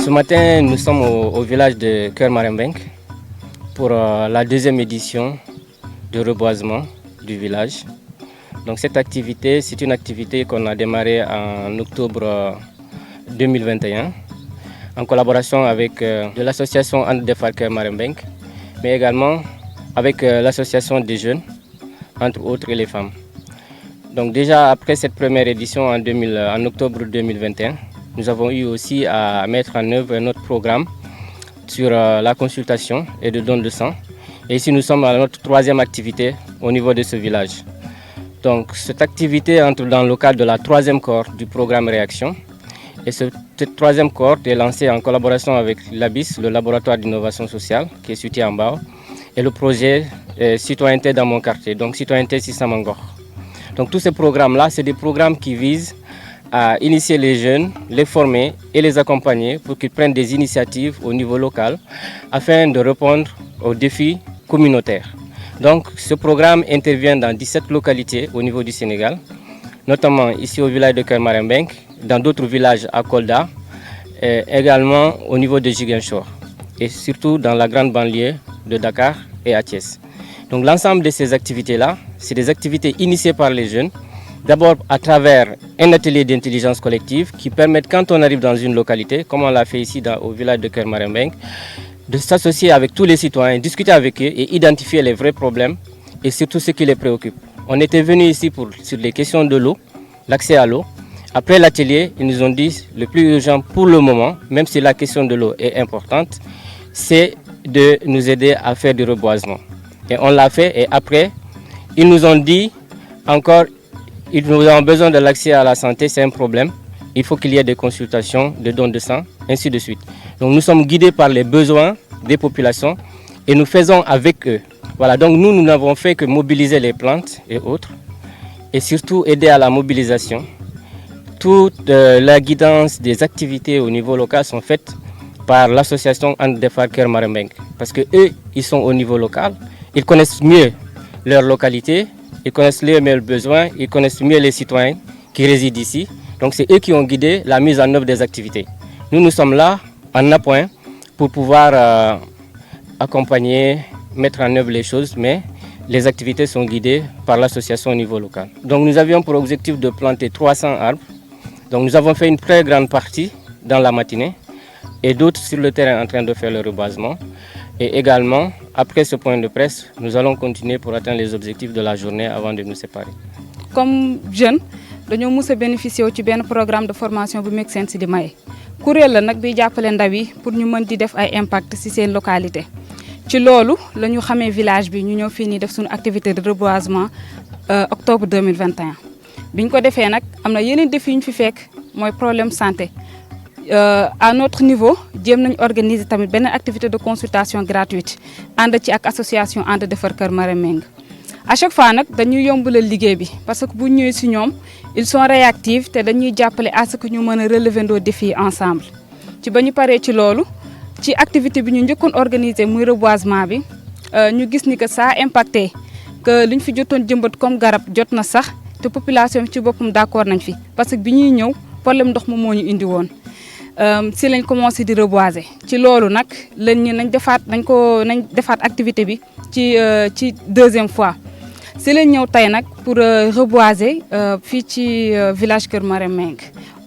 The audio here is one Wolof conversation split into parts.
Ce matin, nous sommes au village de Keur Marembeng pour la deuxième édition de reboisement du village. Donc cette activité, c'est une activité qu'on a démarrée en octobre 2021 en collaboration avec de l'association And Defar Keur Marembeng, mais également avec l'association des jeunes, entre autres, et les femmes. Donc déjà après cette première édition en octobre 2021, nous avons eu aussi à mettre en œuvre notre programme sur la consultation et le don de sang. Et ici nous sommes à notre troisième activité au niveau de ce village. Donc cette activité entre dans le cadre de la troisième cohorte du programme Réaction. Et cette troisième cohorte est lancée en collaboration avec l'ABIS, le laboratoire d'innovation sociale, qui est situé en bas, et le projet Citoyenneté dans mon quartier, donc Citoyenneté Sissamangor. Donc tous ces programmes-là, c'est des programmes qui visent à initier les jeunes, les former et les accompagner pour qu'ils prennent des initiatives au niveau local afin de répondre aux défis communautaires. Donc ce programme intervient dans 17 localités au niveau du Sénégal, notamment ici au village de Keur Marembeng, dans d'autres villages à Kolda, et également au niveau de Ziguinchor et surtout dans la grande banlieue de Dakar et à Thiès. Donc l'ensemble de ces activités-là, c'est des activités initiées par les jeunes, d'abord à travers un atelier d'intelligence collective qui permettent, quand on arrive dans une localité, comme on l'a fait ici au village de Keur Marembeng, de s'associer avec tous les citoyens, discuter avec eux et identifier les vrais problèmes et surtout ce qui les préoccupe. On était venu ici sur les questions de l'eau, l'accès à l'eau. Après l'atelier, ils nous ont dit le plus urgent pour le moment, même si la question de l'eau est importante, c'est de nous aider à faire du reboisement. Et on l'a fait et après, ils nous ont dit encore, nous avons besoin de l'accès à la santé, c'est un problème. Il faut qu'il y ait des consultations, des dons de sang, ainsi de suite. Donc nous sommes guidés par les besoins des populations et nous faisons avec eux. Voilà, donc nous n'avons fait que mobiliser les plantes et autres et surtout aider à la mobilisation. Toute la guidance des activités au niveau local sont faites par l'association And Defar Keur Marembeng parce que eux, ils sont au niveau local. Ils connaissent mieux leur localité, ils connaissent mieux leurs besoins, ils connaissent mieux les citoyens qui résident ici. Donc c'est eux qui ont guidé la mise en œuvre des activités. Nous sommes là en appoint pour pouvoir accompagner, mettre en œuvre les choses, mais les activités sont guidées par l'association au niveau local. Donc nous avions pour objectif de planter 300 arbres. Donc nous avons fait une très grande partie dans la matinée et d'autres sur le terrain en train de faire le reboisement. Et également, après ce point de presse, nous allons continuer pour atteindre les objectifs de la journée avant de nous séparer. Comme jeunes, nous avons bénéficié d'un programme de formation bu Make Sense di maye. Kuréel la nag bi jàppale ndaw yi pour ñu mën di def ay impact ci seen localité. Ci loolu la ñu xamee village bi ñu ñëw fii nii def suñu activité de reboisement octobre 2021. Biñ ko defee nag am na yeneen défis yu ñu fi fekk mooy problème santé. À notre niveau, jéem nañ organiser tamit benn activité de consultation gratuite ànd ci ak association And Defar Keur Marembeng. À chaque fois nag dañuy yombalal liggéey bi parce que bu ñëwee ci ñoom ils sont réactifs te dañuy jàppale à ce que ñu mën a relever nos défis ensemble. ci ba ñu paree ci loolu ci activité bi ñu njëkkoon organiser muy reboisement bi ñu gis ni que ça a impacté que liñ fi jotoon jëmbat comme garab jot na sax te population bi ci boppam d'accord nañ fi parce que bi ñuy ñëw problème ndox moo ñu indi woon. Si lañ commencé di reboiser ci loolu nag nañ defaat activité bi ci deuxième fois si lañ ñëw tey nag pour reboiser fii ci village Keur Marembeng.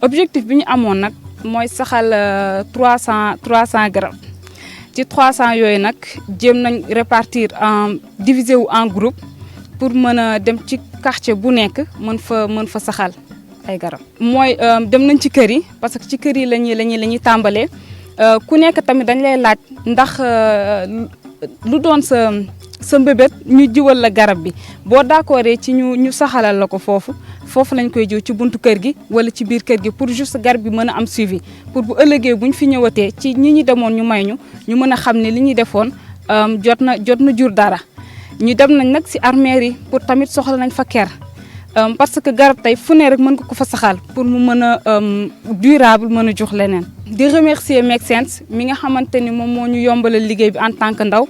Objectif bi ñu amoon nag mooy saxal 300 garab ci 300 yooyu nag jéem nañ répartir diviser wu en groupe pour mën a dem ci quartier bu nekk mën fa saxal ay garab. Mooy dem nañ ci kër yi parce que ci kër yi lañuy tàmbalee ku nekk tamit dañ lay laaj ndax lu doon sa mbébét ñu jiwal la garab bi boo d'accordé ci ñu saxalal la ko foofu lañ koy jiw ci buntu kër gi wala ci biir kër gi pour juste garab bi mën a am suivi pour bu ëllëgee buñ fi ñëwatee ci ñi demoon ñu may ñu mën a xam ne li ñuy defoon jot na jur dara. ñu dem nañ nag ci armères yi pour tamit soxla nañ fa ker. Parce que garab tey fu ne rek mën nga ko fa saxal pour mu mën a durable mën a jox leneen. di remercier Make Sense mi nga xamante ni moom moo ñu yombalal liggéey bi en tant que ndaw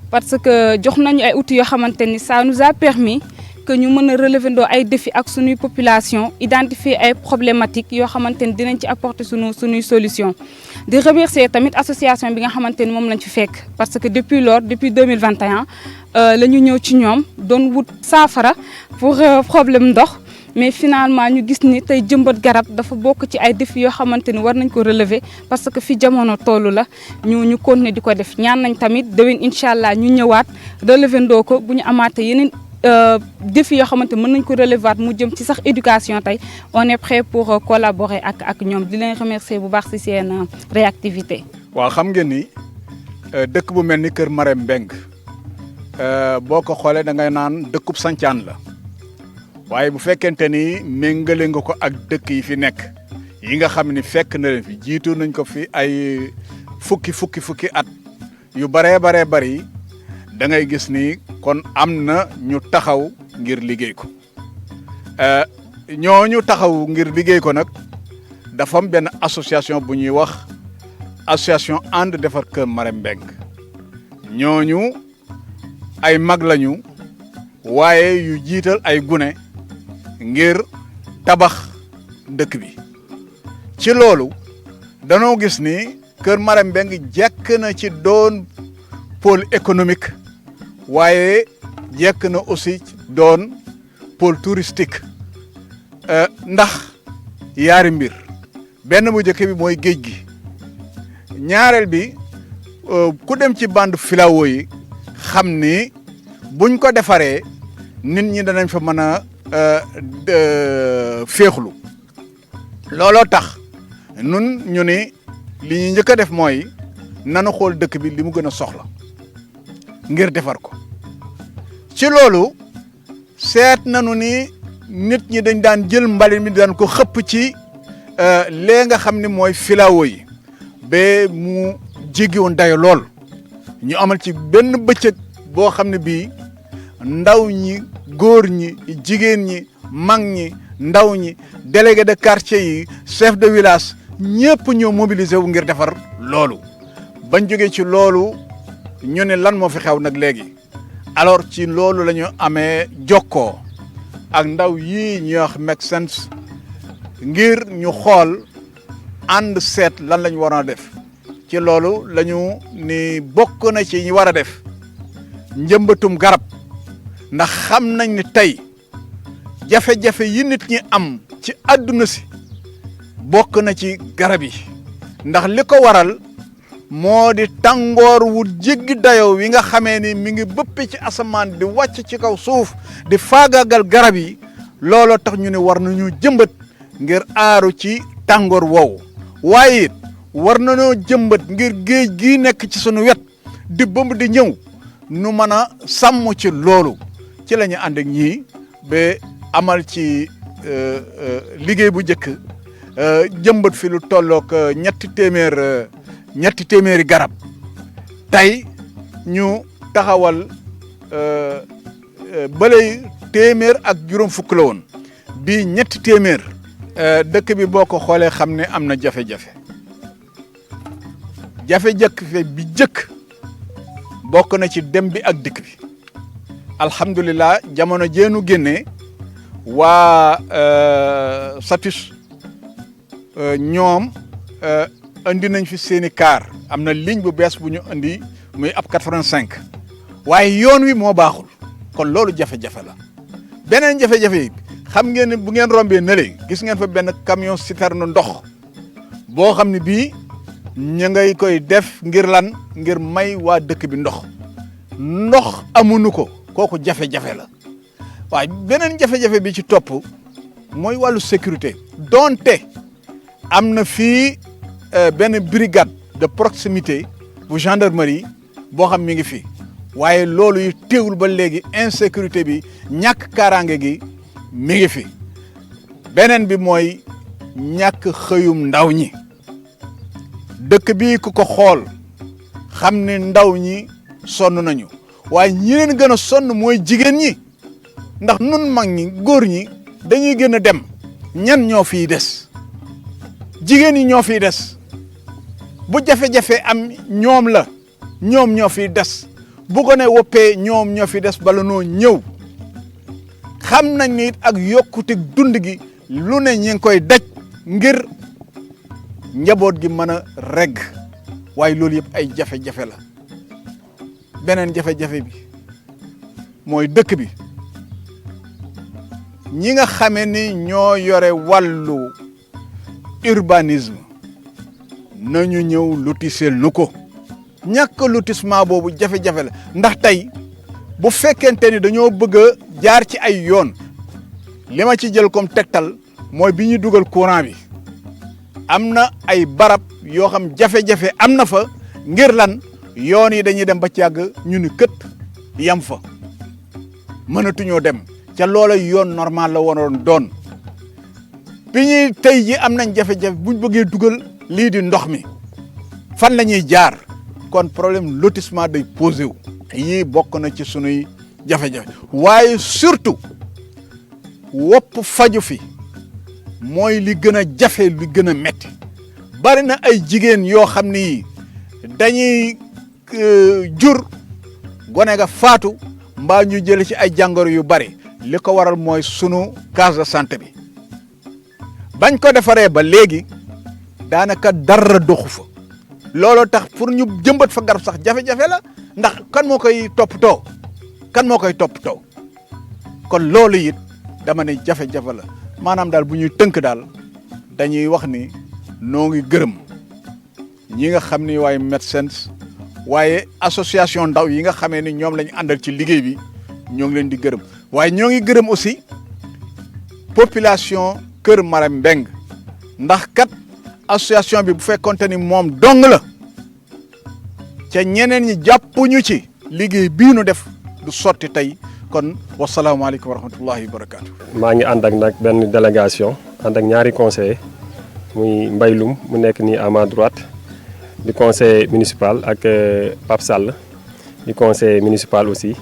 parce que jox nañu ay outils yoo xamante ni ça nous a permis que ñu mën a relever ndoo ay défis ak suñuy population identifier ay problématiques yoo xamante ni dinañ ci apporter suñuy solution di remercier tamit association bi nga xamante ni moom lañ fi fekk parce que depuis 2021 la ñu ñëw ci ñoom doon wut saafara pour problème ndox mais finalement ñu gis ni tey jëmbat garab dafa bokk ci ay défis yoo xamante ni war nañ ko relever parce que fi jamono tollu la ñu continuer di ko def ñaan nañ tamit déwén incha allah ñu ñëwaat relever ndoo ko bu ñu amaatee yeneen défis yoo xamante mën nañ ko relever mu jëm ci sax éducation tey on est prêt pour collaborer ak ñoom di leen remercier bu baax ci seen réactivité. waaw xam ngeen ni dëkk bu mel ni Kër Marème Mbengue boo ko xoolee da ngay naan dëkkub sancaan la. waaye bu fekkente ni méngale nga ko ak dëkk yi fi nekk yi nga xam ni fekk na leen fi jiitu nañ ko fi ay fukki at yu baree bari da ngay gis ni kon am na ñu taxaw ngir liggéey ko ñooñu taxaw ngir liggéey ko nag dafa am benn association bu ñuy wax association ànd defar Kër Marème Mbengue ñooñu ay mag lañu waaye yu jiital ay gune ngir tabax dëkk bi ci loolu danoo gis ni Kër Marème Mbengue jekk na ci doon pôle économique waaye jekk na aussi doon pôle touristique ndax yaari mbir benn bu njëkk bi mooy géej gi ñaareel bi ku dem ci bande filao yi xam ni buñ ko defaree nit ñi danañ fa mën a féexlu looloo tax nun ñu ni li ñu njëkk a def mooy nanu xool dëkk bi li mu gën a soxla ngir defar ko ci loolu seet nanu ni nit ñi dañ daan jël mbalit mi daan ko xëpp ci lee nga xam ni mooy filao yi ba mu jéggi woon dayo lool ñu amal ci benn bëccëg boo xam ne bii ndaw ñi góor ñi jigéen ñi mag ñi ndaw ñi délégué de quartier yi chef de village ñëpp ñoo mobilisé wu ngir defar loolu bañ jógee ci loolu ñu ne lan moo fi xew nag léegi alors ci loolu la ñu amee jokkoo ak ndaw yii ñuy wax Make-Sense ngir ñu xool ànd seet lan la ñu waroon a def ci loolu la ñu ni bokk na ci ñi war a def njëmbatum garab ndax xam nañ ni tey jafe-jafe yi nit ñi am ci àdduna si bokk na ci garab yi ndax li ko waral moo di tàngoor wu jéggi dayoo wi nga xamee ni mi ngi bëpp ci asamaan di wàcc ci kaw suuf di faagaagal garab yi looloo tax ñu ne war nañu jëmbat ngir aaru ci tàngoor woowu waaye it war nañoo jëmbat ngir géej gii nekk ci sunu wet di bëmb di ñëw nu mën a sàmm ci loolu ci la ñu ànd ak ñii ba amal ci liggéey bu njëkk jëmbat fi lu tollook ñetti téeméeri garab tey ñu taxawal balay téeméer ak juróom fukk la woon bii ñetti téeméer dëkk bi boo ko xoolee xam ne am na jafe-jafe jafe-jafe bi jëkk bokk na ci dem bi ak dikk bi alhamdulilah jamono jeenu génnee waa SATUS ñoom andi nañ fi seeni car am na ligne bu bees bu ñu andi muy ab 85 waaye yoon wi moo baaxul kon loolu jafe-jafe la beneen jafe-jafe yi xam ngeen ne bu ngeen rombee nële gis ngeen fa benn camion citerne ndox boo xam ne bii ñu ngay koy def ngir lan ngir may waa dëkk bi ndox amuñu ko kooku jafe-jafe la waaye beneen jafe-jafe bi ci topp mooy wàllu sécurité donte am na fii benn brigade de proximité bu gendarmerie boo xam mi ngi fi waaye loolu yu teewul ba léegi insécurité bi ñàkk kaaraange gi mi ngi fi beneen bi mooy ñàkk xëyum ndaw ñi dëkk bi ku ko xool xam ne ndaw ñi sonn nañu waaye ñi leen gën a sonn mooy jigéen ñi ndax nun mag ñi góor ñi dañuy gën a dem ñan ñoo fiy des jigéen ñi ñoo fiy des bu jafe-jafe am ñoom la ñoom ñoo fiy des bu ko ne woppee ñoom ñoo fi des bala noo ñëw xam nañ ni ak yokkute dund gi lu ne ñi ngi koy daj ngir njaboot gi mën a regg waaye loolu yëpp ay jafe-jafe la beneen jafe-jafe bi mooy dëkk bi ñi nga xamee ni ñoo yore wàllu urbanisme nañu ñëw lotisel nu ko ñàkk lotissement boobu jafe-jafe la ndax tey bu fekkente ni dañoo bëgg a jaar ci ay yoon li ma ci jël comme tegtal mooy bi ñu dugal courant bi am na ay barab yoo xam jafe-jafe am na fa ngir lan yoon yi dañuy dem ba ci yàgg ñu ni kët yam fa mënatuñoo dem ca loola yoon normal la waroon doon bi ñuy tey ji am nañ jafe-jafe buñ bëggee dugal lii di ndox mi fan la ñuy jaar kon problème lotissement day posé wu yii bokk na ci sunuy jafe-jafe waaye surtout wopp faju fi mooy li gën a jafe li gën a metti bari na ay jigéen yoo xam ni dañuy jur gone ga faatu mbaa ñu jël ci ay jàngoro yu bari li ko waral mooy sunu case de santé bi bañ ko defaree ba léegi daanaka dara doxu fa looloo tax pour ñu jëmbat fa garab sax jafe-jafe la ndax kan moo koy toppatoo kon loolu it dama ne jafe-jafe la maanaam daal bu ñuy tënk daal dañuy wax ni noo ngi gërëm ñi nga xam ni waaye médecins waaye association ndaw yi nga xamee ni ñoom lañu àndal ci liggéey bi ñoo ngi leen di gërëm waaye ñoo ngi gërëm aussi population Kër Marème Mbeng ndax kat association bi bu fekkonte ni moom dong la ca ñeneen ñi jàppuñu ci liggéey bii nu def du sotti tey kon wasalaamaaleykum wa rahmatullahi wa barakaatu. maa ngi ànd ak nag benn délégation ànd ak ñaari conseillers muy Mbaylum mu nekk nii à ma droite di conseiller municipal ak Pape Sall di conseiller municipal aussi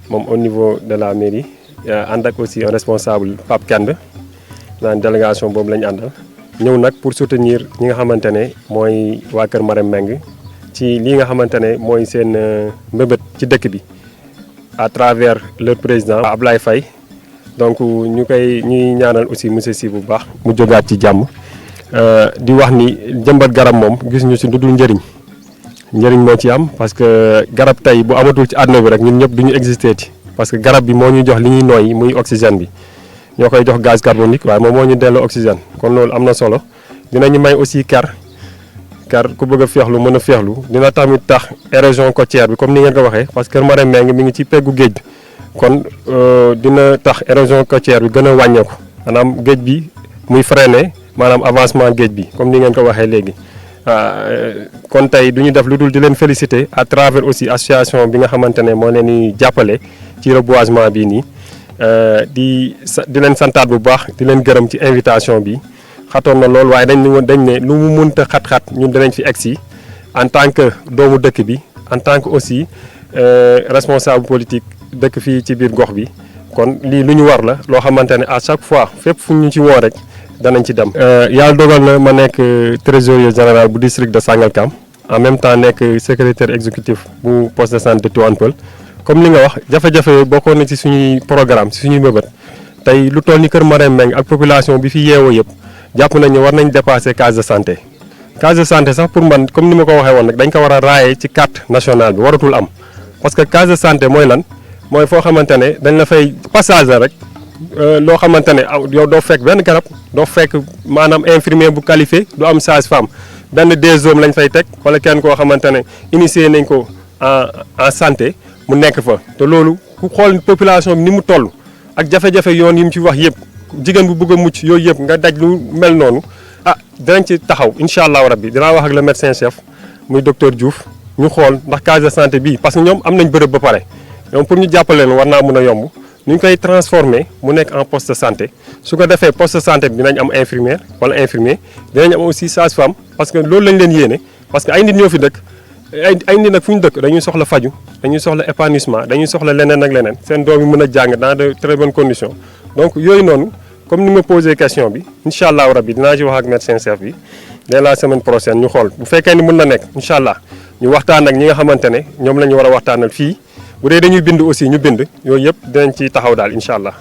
moom au niveau de la mairie ànd ak aussi un responsable Pape Kend naan délégation boobu la ñu àndal ñëw nag pour soutenir ñi nga xamante ne mooy waa Kër Marème Mbeng ci lii nga xamante ne mooy seen mbëbët ci dëkk bi à travers leur président Ablaye Faye donc ñuy ñaanal aussi monsieur Sy bu baax mu jógaat ci jàmm di wax ni jëmbat garab moom gis ñu si lu dul njëriñ moo ci am parce que garab tey bu amatul ci àdduna bi rek ñun ñëpp du ñu existé ti parce que garab bi moo ñuy jox li ñuy nooyi muy oxygène bi ñoo koy jox gaz carbonique waaye moom moo ñu delloo oxygène kon loolu am na solo dinañu may aussi car ku bëgg a féexlu mën a féexlu dina tamit tax érosion côtière bi comme ni ngeen ko waxee parce que Kër Marème Mbeng mi ngi ci peggu géej bi kon dina tax érosion côtière bi gën a wàññeeku maanaam géej bi muy freiner maanaam avancement géej bi comme ni ngeen ko waxee léegi kon tey du ñu def lu dul di leen féliciter à travers aussi association bi nga xamante ne moo leen di jàppale ci reboisement bii nii di leen santaat bu baax di leen gërëm ci invitation bi xatoon na lool waaye dañ ne lu mu mënta xat-xat ñun dinañ fi egsi en tant que doomu dëkk bi en tant que aussi responsable politique dëkk fii ci biir gox bi kon lii lu ñu war la loo xamante ne à chaque fois fépp fu ñu ci woo rek danañ ci dem. yàlla dogal na ma nekk trésorier général bu district de Sangalkam en même temps nekk secrétaire exécutif bu poste de santé de Tivaouane Peulh comme li nga wax jafe-jafe bokkoon na ci suñuy programme ci suñuy mbëbët tey lu toll ni Kër Marème Mbeng ak population bi fi yeewoo yëpp jàpp nañ ne war nañ dépasser case de santé. case de santé sax pour man comme ni ma ko waxee woon nag dañ ko war a raaye ci carte nationale bi waratul am parce que case de santé mooy lan mooy foo xamante ne dañ la fay passage rek loo xamante ne yow doo fekk benn garab doo fekk maanaam infirmier bu qualifié du am sage-femme benn DSOM lañ fay teg wala kenn koo xamante ne initié nañ ko en santé mu nekk fa te loolu ku xool population bi ni mu toll ak jafe-jafe yoon yi mu ci wax yëpp jigéen bu bëgg a mucc yooyu yëpp nga daj lu mel noonu dinañ ci taxaw incha allahu rabbi dinaa wax ak le médecin chef muy docteur Diouf ñu xool ndax case de santé bii parce que ñoom am nañ bërëb ba pare ñoom pour ñu jàppale leen war naa mën a yomb ñu koy transformer mu nekk en poste de santé su ko defee poste de santé bi dinañ am infirmière wala infirmier dinañ am aussi sage-femme parce que loolu lañ leen yéene parce que ay nit ñoo fi dëkk ay nit nag fu ñu dëkk dañuy soxla faju dañuy soxla épanouissement dañuy soxla leneen ak leneen seen doom yi mën a jàng dans de très bonnes conditions donc yooyu noonu comme ni ma posé question bi incha allahu rabbi dinaa ci wax ak médecin chef bi dès la semaine prochaine ñu xool bu fekkee ni mën na nekk incha allah ñu waxtaan ak ñi nga xamante ne ñoom la ñu war a waxtaanal fii bu dee dañuy bind aussi ñu bind yooyu yëpp dinañ ci taxaw daal incha allah.